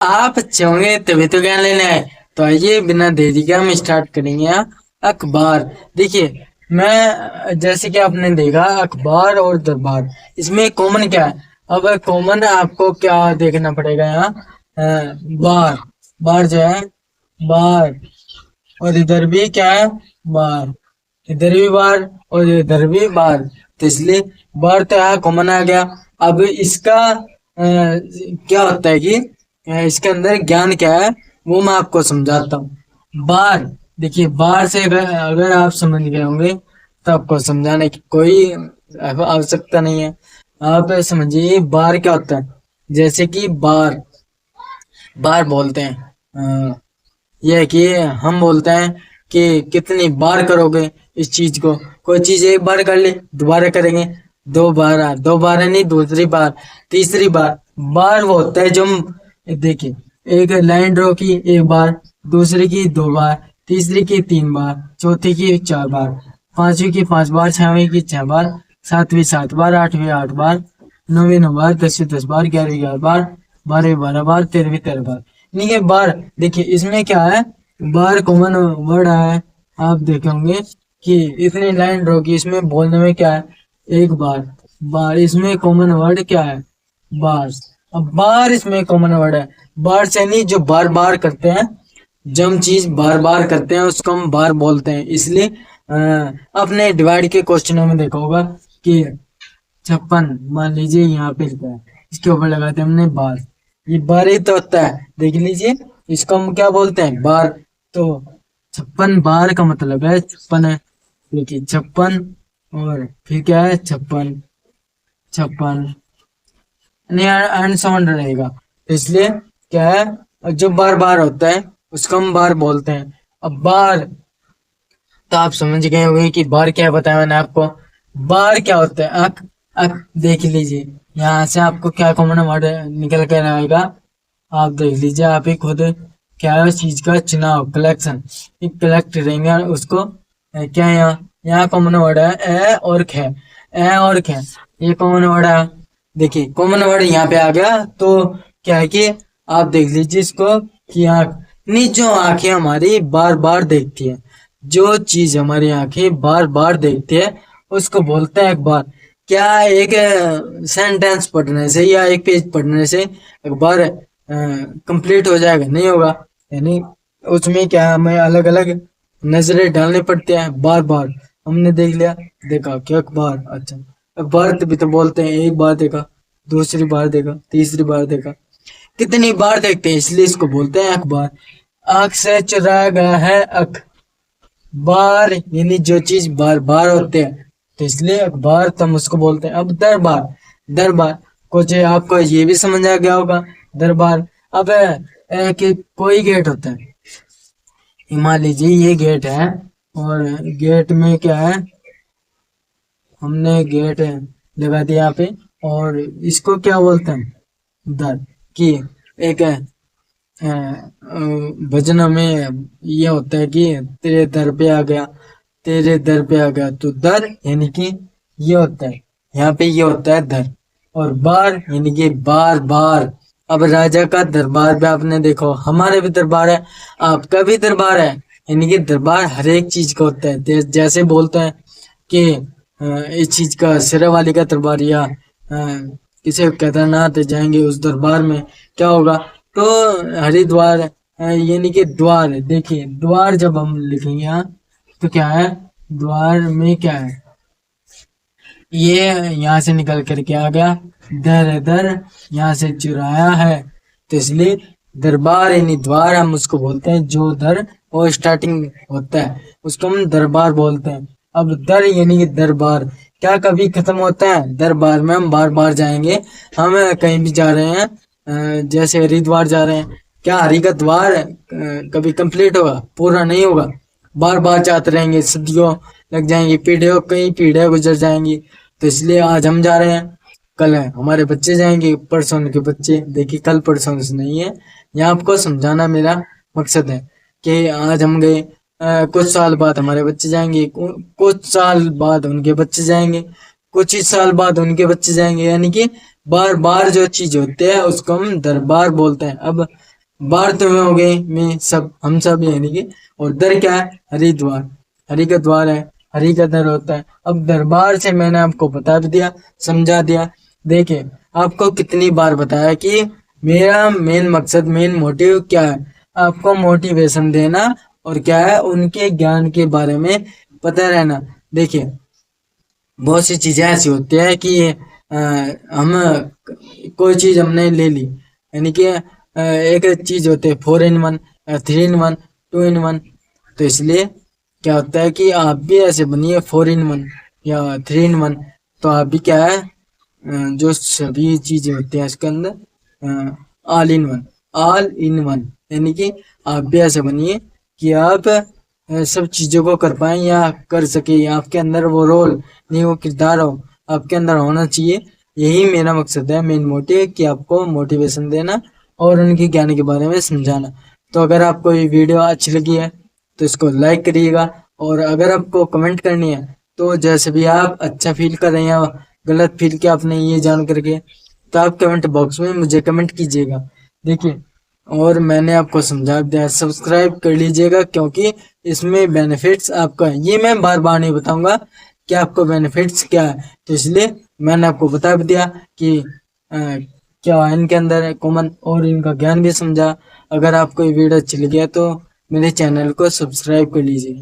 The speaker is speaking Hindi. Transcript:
आप अच्छे होंगे तभी तो ज्ञान लेने आए। तो आइए बिना देरी के हम स्टार्ट करेंगे यहाँ। अखबार। देखिए, मैं जैसे कि आपने देखा अखबार और दरबार, इसमें कॉमन क्या है? अब कॉमन आपको क्या देखना पड़ेगा यहाँ? बार। बार जो है, बार। और इधर भी क्या है? बार। इधर भी बार और इधर भी बार। तो इसलिए बार तो यहाँ कॉमन आ गया। अब इसका क्या होता है कि इसके अंदर ज्ञान क्या है वो मैं आपको समझाता हूँ। बार। देखिए, बार से अगर अगर आप समझ गए होंगे तो आपको समझाने की कोई आवश्यकता नहीं है। आप समझिए बार क्या होता है। जैसे कि बार, बार बोलते हैं। यह है कि हम बोलते हैं कि कितनी बार करोगे इस चीज को। कोई चीज एक बार कर ली, दोबारा करेंगे, दो बार है नहीं, दूसरी बार, तीसरी बार। बार वो होता है जो हम, देखिए, एक लाइन ड्रॉ की एक बार, दूसरी की दो बार, तीसरी की तीन बार, चौथी की चार बार, पांचवी की पांच बार, छठवीं की छह बार, सातवीं सात बार, आठवीं आठ बार, नौवीं नौ बार, दसवीं दस बार, ग्यारहवीं ग्यारह बार, बारहवीं बारह बार, तेरहवीं तेरह बार। नहीं है बार। देखिए इसमें क्या है, बार कॉमन वर्ड है। आप देखे होंगे कि इतनी लाइन ड्रॉ की, इसमें बोलने में क्या है? एक बार। बार इसमें कॉमन वर्ड क्या है? बार। अब बार इसमें कॉमन वर्ड है। बार से नहीं, जो बार बार करते हैं, जब हम चीज बार बार करते हैं उसको हम बार बोलते हैं। इसलिए आपने डिवाइड के क्वेश्चनों में देखा होगा कि 56 मान लीजिए यहाँ पे लिखा है, इसके ऊपर लगाते हैं हमने बार। ये बार ही तो होता है, देख लीजिए। इसको हम क्या बोलते हैं? बार। तो 56 बार का मतलब है 56 है। देखिए 56 और फिर क्या है? 56, 56 नहीं, अनसाउंड रहेगा। तो इसलिए क्या है, जो बार बार होता है उसको हम बार बोलते हैं। अब बार, तो आप समझ गए होंगे कि बार क्या बताया मैंने आपको। बार क्या होता है? अक। अक देख लीजिए, यहाँ से आपको क्या कॉमन वर्ड निकल कर आएगा, आप देख लीजिए आप ही खुद। क्या है उस चीज का? चुनाव, कलेक्शन। कलेक्ट रहेंगे और उसको क्या है यहाँ? यहाँ कॉमन वर्ड है ए और ख। ए और ख, ये कॉमन वर्ड है। देखिए कॉमन वर्ड यहाँ पे आ गया। तो क्या है कि आप देख लीजिए इसको कि आँख, नहीं, जो आंखें हमारी बार बार देखती है, जो चीज हमारी आंखें बार बार देखती है उसको बोलते हैं अखबार। क्या एक सेंटेंस पढ़ने से या एक पेज पढ़ने से अखबार कंप्लीट हो जाएगा? नहीं होगा। यानी उसमें क्या हमें अलग अलग नजरें डालनी पड़ती हैं बार बार। हमने देख लिया, देखा कि अखबार, अच्छा अखबार तभी तो बोलते हैं। एक बार देखा, दूसरी बार देखा, तीसरी बार देखा, कितनी बार देखते हैं, इसलिए इसको बोलते हैं अखबार। आंख से चुराया गया है अख। बार यानी जो चीज बार बार होते हैं, तो इसलिए अखबार तो हम उसको बोलते हैं। अब दरबार। दरबार कुछ आपको ये भी समझ आ गया होगा। दरबार। अब कि कोई गेट होता है, मान लीजिए ये गेट है, और गेट में क्या है, हमने गेट लगा दिया यहाँ पे, और इसको क्या बोलते हैं? दर। कि एक भजन में ये होता है कि तेरे दर पे आ गया, तेरे दर पे आ गया। तो दर यानी कि ये होता है, यहाँ पे ये होता है दर। और बार यानी कि बार बार। अब राजा का दरबार पे आपने देखो, हमारे भी दरबार है, आपका भी दरबार है। यानी कि दरबार हर एक चीज का होता है। जैसे बोलते हैं कि इस चीज का शेरावाली का दरबार, या किसे केदारनाथ जाएंगे उस दरबार में क्या होगा? तो हरिद्वार यानी कि द्वार। देखिए द्वार जब हम लिखेंगे यहाँ, तो क्या है? द्वार में क्या है? ये यहाँ से निकल करके आ गया, दर दर यहाँ से चुराया है। तो इसलिए दरबार यानी द्वार हम उसको बोलते हैं, जो दर वो स्टार्टिंग होता है उसको हम दरबार बोलते हैं। अब दर यानी कि दरबार, क्या कभी खत्म होता है? दरबार में हम बार बार जाएंगे। हम कहीं भी जा रहे हैं, जैसे हरिद्वार जा रहे हैं, क्या हरि का द्वार कभी कंप्लीट होगा? पूरा नहीं होगा। बार बार जाते रहेंगे, सदियों लग जाएंगी, पीढ़ियों, कई पीढ़ियां गुजर जाएंगी। तो इसलिए आज हम जा रहे हैं, कल है हमारे बच्चे जाएंगे, परसों उनके बच्चे। देखिए कल परसों से नहीं है, यहाँ आपको समझाना मेरा मकसद है कि आज हम गए, कुछ साल बाद हमारे बच्चे जाएंगे, कुछ साल बाद उनके बच्चे जाएंगे, कुछ ही साल बाद उनके बच्चे जाएंगे। यानी कि बार बार जो चीज होते हैं उसको हम दरबार बोलते हैं। अब बार तो में हो गए, मैं सब, हम सब यानी कि, और दर क्या है, हरिद्वार, हरि का द्वार है, हरि का दर होता है। अब दरबार से मैंने आपको बता भी दिया, समझा दिया। देखिए आपको कितनी बार बताया कि मेरा मेन मकसद, मेन मोटिव क्या है, आपको मोटिवेशन देना, और क्या है, उनके ज्ञान के बारे में पता रहना। देखिए बहुत सी चीजें ऐसी होती है कि हम कोई चीज हमने ले ली, यानी कि एक चीज होती है 4 in 1, 3 in 1, 2 in 1। तो इसलिए क्या होता है कि आप भी ऐसे बनिए 4 in 1 या 3 in 1। तो आप भी क्या है, जो सभी चीजें होती हैं इसके अंदर ऑल इन वन, यानी कि आप भी ऐसे बनिए कि आप सब चीजों को कर पाए या कर सके, आपके अंदर वो रोल नहीं, वो किरदार हो आपके अंदर होना चाहिए। यही मेरा मकसद है, मेन मोटिव, कि आपको मोटिवेशन देना और उनके ज्ञान के बारे में समझाना। तो अगर आपको ये वीडियो अच्छी लगी है तो इसको लाइक करिएगा, और अगर आपको कमेंट करनी है तो जैसे भी आप अच्छा फील कर रहे हैं या गलत फील किया आपने ये जान करके, तो आप कमेंट बॉक्स में मुझे कमेंट कीजिएगा। देखिए और मैंने आपको समझा दिया, सब्सक्राइब कर लीजिएगा, क्योंकि इसमें बेनिफिट्स आपका है। ये मैं बार बार नहीं बताऊंगा कि आपको बेनिफिट्स क्या है, तो इसलिए मैंने आपको बता भी दिया कि क्या इनके अंदर है कॉमन, और इनका ज्ञान भी समझा। अगर आपको ये वीडियो अच्छी लगी है तो मेरे चैनल को सब्सक्राइब कर लीजिए।